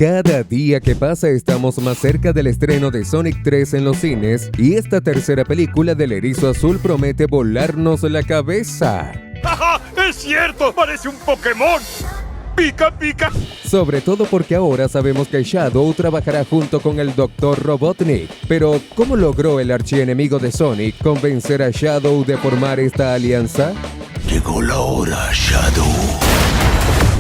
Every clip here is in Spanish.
Cada día que pasa estamos más cerca del estreno de Sonic 3 en los cines y esta tercera película del Erizo Azul promete volarnos la cabeza. ¡Ja! ¡Es cierto! ¡Parece un Pokémon! ¡Pica, pica! Sobre todo porque ahora sabemos que Shadow trabajará junto con el Dr. Robotnik. Pero, ¿cómo logró el archienemigo de Sonic convencer a Shadow de formar esta alianza? Llegó la hora, Shadow.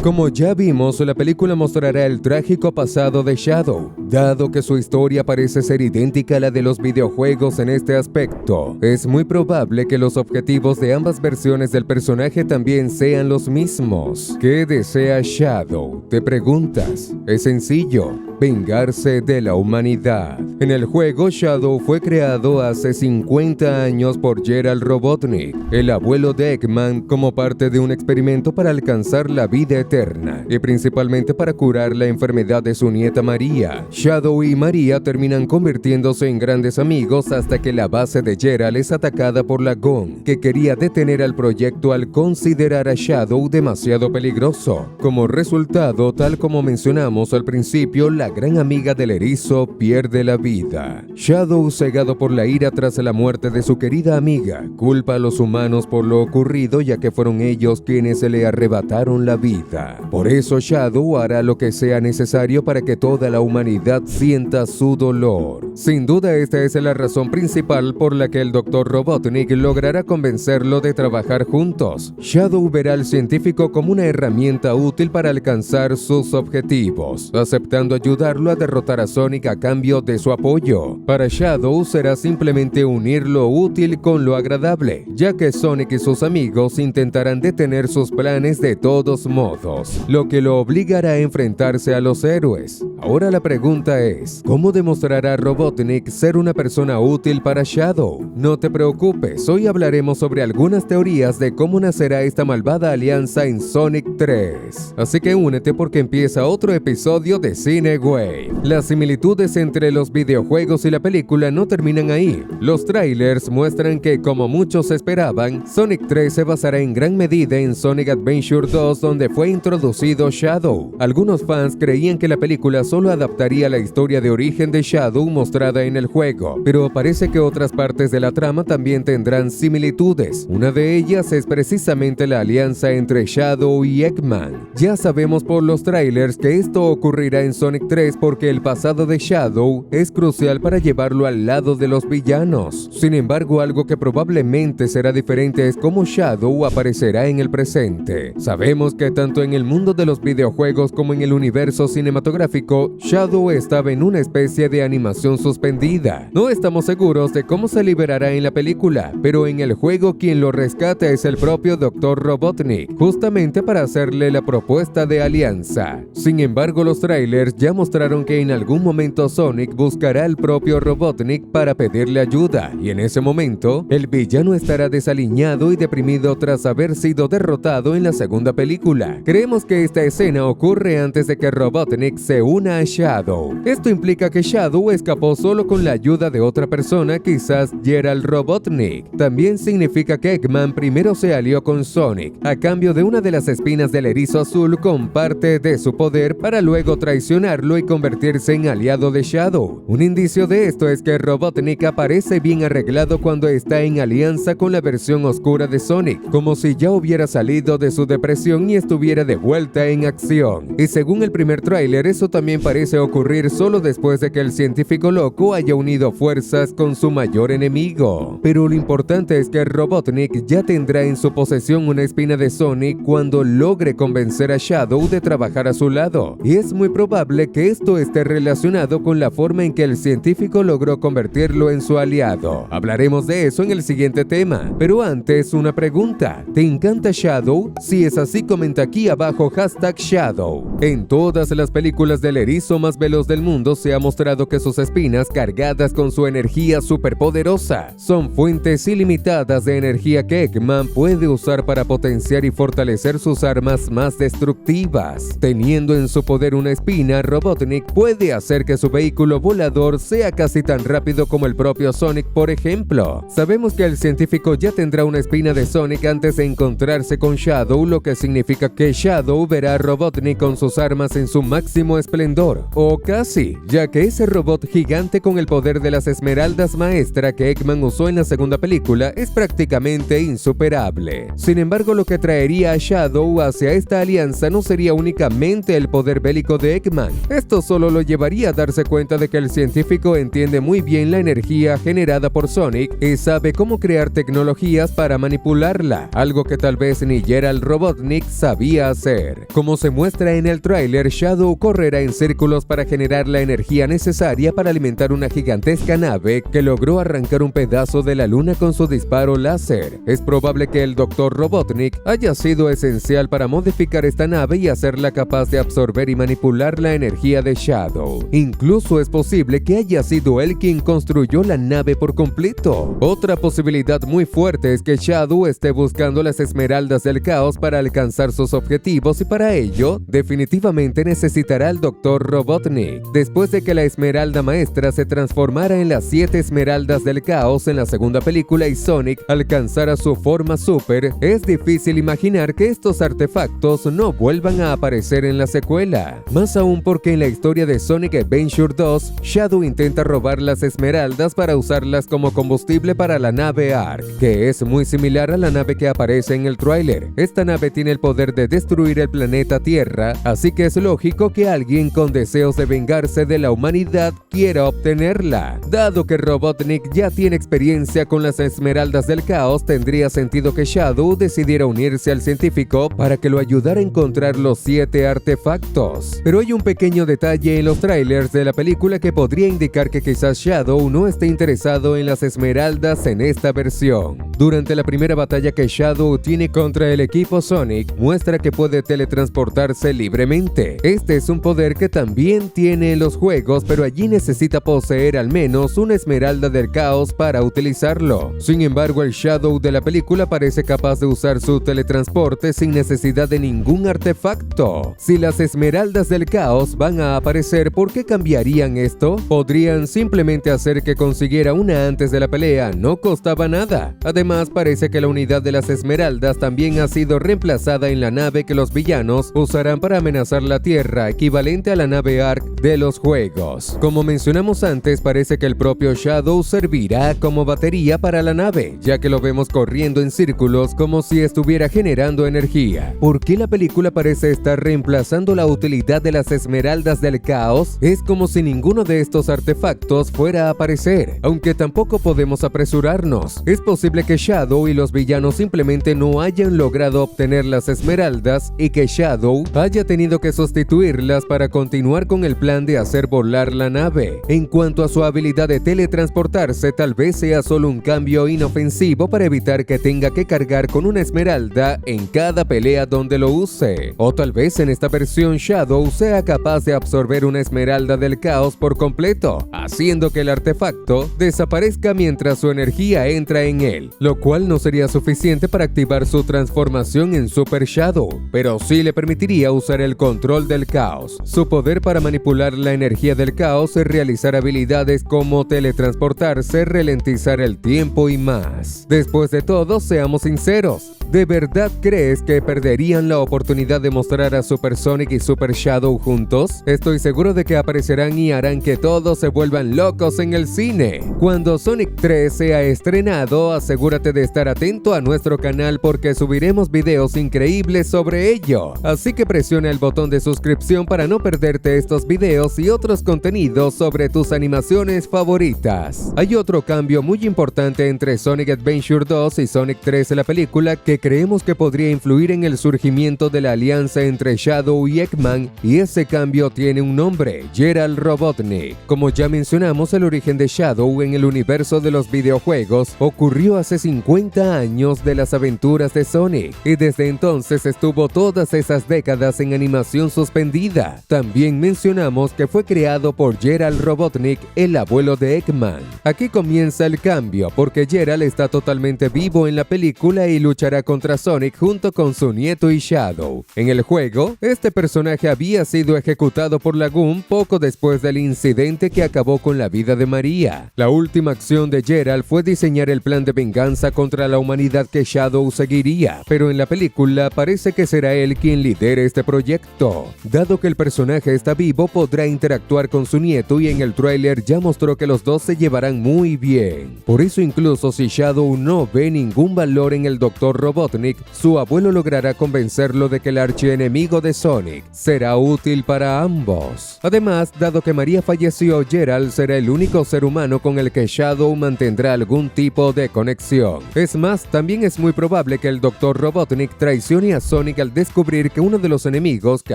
Como ya vimos, la película mostrará el trágico pasado de Shadow. Dado que su historia parece ser idéntica a la de los videojuegos en este aspecto, es muy probable que los objetivos de ambas versiones del personaje también sean los mismos. ¿Qué desea Shadow? Te preguntas. Es sencillo: vengarse de la humanidad. En el juego, Shadow fue creado hace 50 años por Gerald Robotnik, el abuelo de Eggman, como parte de un experimento para alcanzar la vida eterna, y principalmente para curar la enfermedad de su nieta María. Shadow y María terminan convirtiéndose en grandes amigos hasta que la base de Gerald es atacada por la GON, que quería detener al proyecto al considerar a Shadow demasiado peligroso. Como resultado, tal como mencionamos al principio, la gran amiga del erizo pierde la vida. Shadow, cegado por la ira tras la muerte de su querida amiga, culpa a los humanos por lo ocurrido, ya que fueron ellos quienes le arrebataron la vida. Por eso Shadow hará lo que sea necesario para que toda la humanidad sienta su dolor. Sin duda, esta es la razón principal por la que el Dr. Robotnik logrará convencerlo de trabajar juntos. Shadow verá al científico como una herramienta útil para alcanzar sus objetivos, aceptando ayudarlo a derrotar a Sonic a cambio de su apoyo. Para Shadow será simplemente unir lo útil con lo agradable, ya que Sonic y sus amigos intentarán detener sus planes de todos modos, lo que lo obligará a enfrentarse a los héroes. Ahora la pregunta es, ¿cómo demostrará Robotnik ser una persona útil para Shadow? No te preocupes, hoy hablaremos sobre algunas teorías de cómo nacerá esta malvada alianza en Sonic 3. Así que únete porque empieza otro episodio de Cinewave. Las similitudes entre los videojuegos y la película no terminan ahí. Los trailers muestran que, como muchos esperaban, Sonic 3 se basará en gran medida en Sonic Adventure 2, donde fue introducido Shadow. Algunos fans creían que la película solo adaptaría la historia de origen de Shadow mostrada en el juego, pero parece que otras partes de la trama también tendrán similitudes. Una de ellas es precisamente la alianza entre Shadow y Eggman. Ya sabemos por los trailers que esto ocurrirá en Sonic 3 porque el pasado de Shadow es crucial para llevarlo al lado de los villanos. Sin embargo, algo que probablemente será diferente es cómo Shadow aparecerá en el presente. Sabemos que tanto en el mundo de los videojuegos como en el universo cinematográfico, Shadow estaba en una especie de animación suspendida. No estamos seguros de cómo se liberará en la película, pero en el juego quien lo rescata es el propio Dr. Robotnik, justamente para hacerle la propuesta de alianza. Sin embargo, los trailers ya mostraron que en algún momento Sonic buscará al propio Robotnik para pedirle ayuda, y en ese momento, el villano estará desaliñado y deprimido tras haber sido derrotado en la segunda película. Creemos que esta escena ocurre antes de que Robotnik se una a Shadow. Esto implica que Shadow escapó solo con la ayuda de otra persona, quizás Gerald Robotnik. También significa que Eggman primero se alió con Sonic, a cambio de una de las espinas del erizo azul con parte de su poder, para luego traicionarlo y convertirse en aliado de Shadow. Un indicio de esto es que Robotnik aparece bien arreglado cuando está en alianza con la versión oscura de Sonic, como si ya hubiera salido de su depresión y estuviera de vuelta en acción. Y según el primer tráiler, eso también parece ocurrir solo después de que el científico loco haya unido fuerzas con su mayor enemigo. Pero lo importante es que Robotnik ya tendrá en su posesión una espina de Sonic cuando logre convencer a Shadow de trabajar a su lado, y es muy probable que esto esté relacionado con la forma en que el científico logró convertirlo en su aliado. Hablaremos de eso en el siguiente tema, pero antes una pregunta: ¿te encanta Shadow? Si es así, comenta aquí abajo #Shadow. En todas las películas del erizo más veloz videos del mundo se ha mostrado que sus espinas, cargadas con su energía superpoderosa, son fuentes ilimitadas de energía que Eggman puede usar para potenciar y fortalecer sus armas más destructivas. Teniendo en su poder una espina, Robotnik puede hacer que su vehículo volador sea casi tan rápido como el propio Sonic, por ejemplo. Sabemos que el científico ya tendrá una espina de Sonic antes de encontrarse con Shadow, lo que significa que Shadow verá a Robotnik con sus armas en su máximo esplendor, o casi, ya que ese robot gigante con el poder de las esmeraldas maestra que Eggman usó en la segunda película es prácticamente insuperable. Sin embargo, lo que traería a Shadow hacia esta alianza no sería únicamente el poder bélico de Eggman. Esto solo lo llevaría a darse cuenta de que el científico entiende muy bien la energía generada por Sonic y sabe cómo crear tecnologías para manipularla, algo que tal vez ni Gerald Robotnik sabía hacer. Como se muestra en el tráiler, Shadow correrá en círculos para generar la energía necesaria para alimentar una gigantesca nave que logró arrancar un pedazo de la luna con su disparo láser. Es probable que el Dr. Robotnik haya sido esencial para modificar esta nave y hacerla capaz de absorber y manipular la energía de Shadow. Incluso es posible que haya sido él quien construyó la nave por completo. Otra posibilidad muy fuerte es que Shadow esté buscando las esmeraldas del caos para alcanzar sus objetivos, y para ello definitivamente necesitará al Dr. Robotnik. Después de que la esmeralda maestra se transformara en las 7 esmeraldas del caos en la segunda película y Sonic alcanzara su forma super, es difícil imaginar que estos artefactos no vuelvan a aparecer en la secuela. Más aún porque en la historia de Sonic Adventure 2, Shadow intenta robar las esmeraldas para usarlas como combustible para la nave Ark, que es muy similar a la nave que aparece en el tráiler. Esta nave tiene el poder de destruir el planeta Tierra, así que es lógico que alguien con deseos de vengarse de la humanidad quiera obtenerla. Dado que Robotnik ya tiene experiencia con las esmeraldas del caos, tendría sentido que Shadow decidiera unirse al científico para que lo ayudara a encontrar los 7 artefactos. Pero hay un pequeño detalle en los trailers de la película que podría indicar que quizás Shadow no esté interesado en las esmeraldas en esta versión. Durante la primera batalla que Shadow tiene contra el equipo Sonic, muestra que puede teletransportarse libremente. Este es un poder que también tiene en los juegos, pero allí necesita poseer al menos una esmeralda del caos para utilizarlo. Sin embargo, el Shadow de la película parece capaz de usar su teletransporte sin necesidad de ningún artefacto. Si las esmeraldas del caos van a aparecer, ¿por qué cambiarían esto? Podrían simplemente hacer que consiguiera una antes de la pelea, no costaba nada. Además, parece que la unidad de las esmeraldas también ha sido reemplazada en la nave que los villanos usarán para amenazar la Tierra, equivalente a la nave Ark de los juegos. Como mencionamos antes, parece que el propio Shadow servirá como batería para la nave, ya que lo vemos corriendo en círculos como si estuviera generando energía. ¿Por qué la película parece estar reemplazando la utilidad de las esmeraldas del caos? Es como si ninguno de estos artefactos fuera a aparecer, aunque tampoco podemos apresurarnos. Es posible que Shadow y los villanos simplemente no hayan logrado obtener las esmeraldas y que Shadow haya tenido que sustituirlas para continuar con el plan de hacer volar la nave. En cuanto a su habilidad de teletransportarse, tal vez sea solo un cambio inofensivo para evitar que tenga que cargar con una esmeralda en cada pelea donde lo use. O tal vez en esta versión Shadow sea capaz de absorber una esmeralda del caos por completo, haciendo que el artefacto desaparezca mientras su energía entra en él, lo cual no sería suficiente para activar su transformación en Super Shadow, pero sí le permitiría usar el control del caos. Su poder para manipular la energía del caos es realizar habilidades como teletransportarse, ralentizar el tiempo y más. Después de todo, seamos sinceros, ¿de verdad crees que perderían la oportunidad de mostrar a Super Sonic y Super Shadow juntos? Estoy seguro de que aparecerán y harán que todos se vuelvan locos en el cine. Cuando Sonic 3 sea estrenado, asegúrate de estar atento a nuestro canal porque subiremos videos increíbles sobre ello. Así que presiona el botón de suscripción para no perderte estos videos y otros contenidos sobre tus animaciones favoritas. Hay otro cambio muy importante entre Sonic Adventure 2 y Sonic 3 en la película que creemos que podría influir en el surgimiento de la alianza entre Shadow y Eggman, y ese cambio tiene un nombre: Gerald Robotnik. Como ya mencionamos, el origen de Shadow en el universo de los videojuegos ocurrió hace 50 años de las aventuras de Sonic, y desde entonces estuvo todas esas décadas en animación suspendida. También mencionamos recordemos que fue creado por Gerald Robotnik, el abuelo de Eggman. Aquí comienza el cambio, porque Gerald está totalmente vivo en la película y luchará contra Sonic junto con su nieto y Shadow. En el juego, este personaje había sido ejecutado por Lagoon poco después del incidente que acabó con la vida de María. La última acción de Gerald fue diseñar el plan de venganza contra la humanidad que Shadow seguiría, pero en la película parece que será él quien lidere este proyecto. Dado que el personaje está vivo, podrá interactuar con su nieto y en el tráiler ya mostró que los dos se llevarán muy bien. Por eso incluso si Shadow no ve ningún valor en el Dr. Robotnik, su abuelo logrará convencerlo de que el archienemigo de Sonic será útil para ambos. Además, dado que María falleció, Gerald será el único ser humano con el que Shadow mantendrá algún tipo de conexión. Es más, también es muy probable que el Dr. Robotnik traicione a Sonic al descubrir que uno de los enemigos que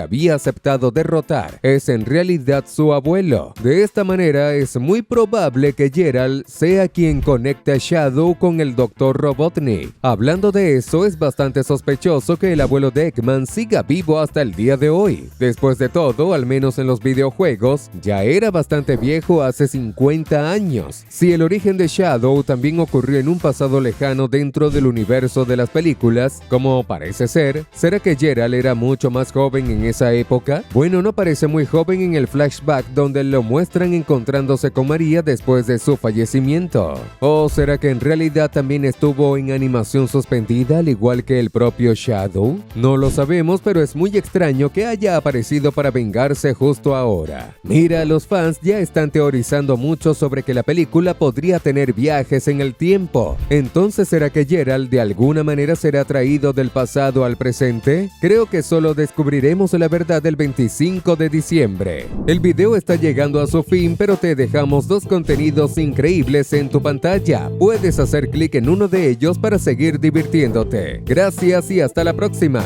había aceptado derrotar es en realidad su abuelo. De esta manera, es muy probable que Gerald sea quien conecte a Shadow con el Dr. Robotnik. Hablando de eso, es bastante sospechoso que el abuelo de Eggman siga vivo hasta el día de hoy. Después de todo, al menos en los videojuegos, ya era bastante viejo hace 50 años. Si el origen de Shadow también ocurrió en un pasado lejano dentro del universo de las películas, como parece ser, ¿será que Gerald era mucho más joven en esa época? Bueno, no parece muy joven en el flashback donde lo muestran encontrándose con María después de su fallecimiento. ¿O será que en realidad también estuvo en animación suspendida al igual que el propio Shadow? No lo sabemos, pero es muy extraño que haya aparecido para vengarse justo ahora. Mira, los fans ya están teorizando mucho sobre que la película podría tener viajes en el tiempo. Entonces, ¿será que Gerald de alguna manera será traído del pasado al presente? Creo que solo descubriremos la verdad el 25 de diciembre. El video está llegando a su fin, pero te dejamos dos contenidos increíbles en tu pantalla. Puedes hacer clic en uno de ellos para seguir divirtiéndote. Gracias y hasta la próxima.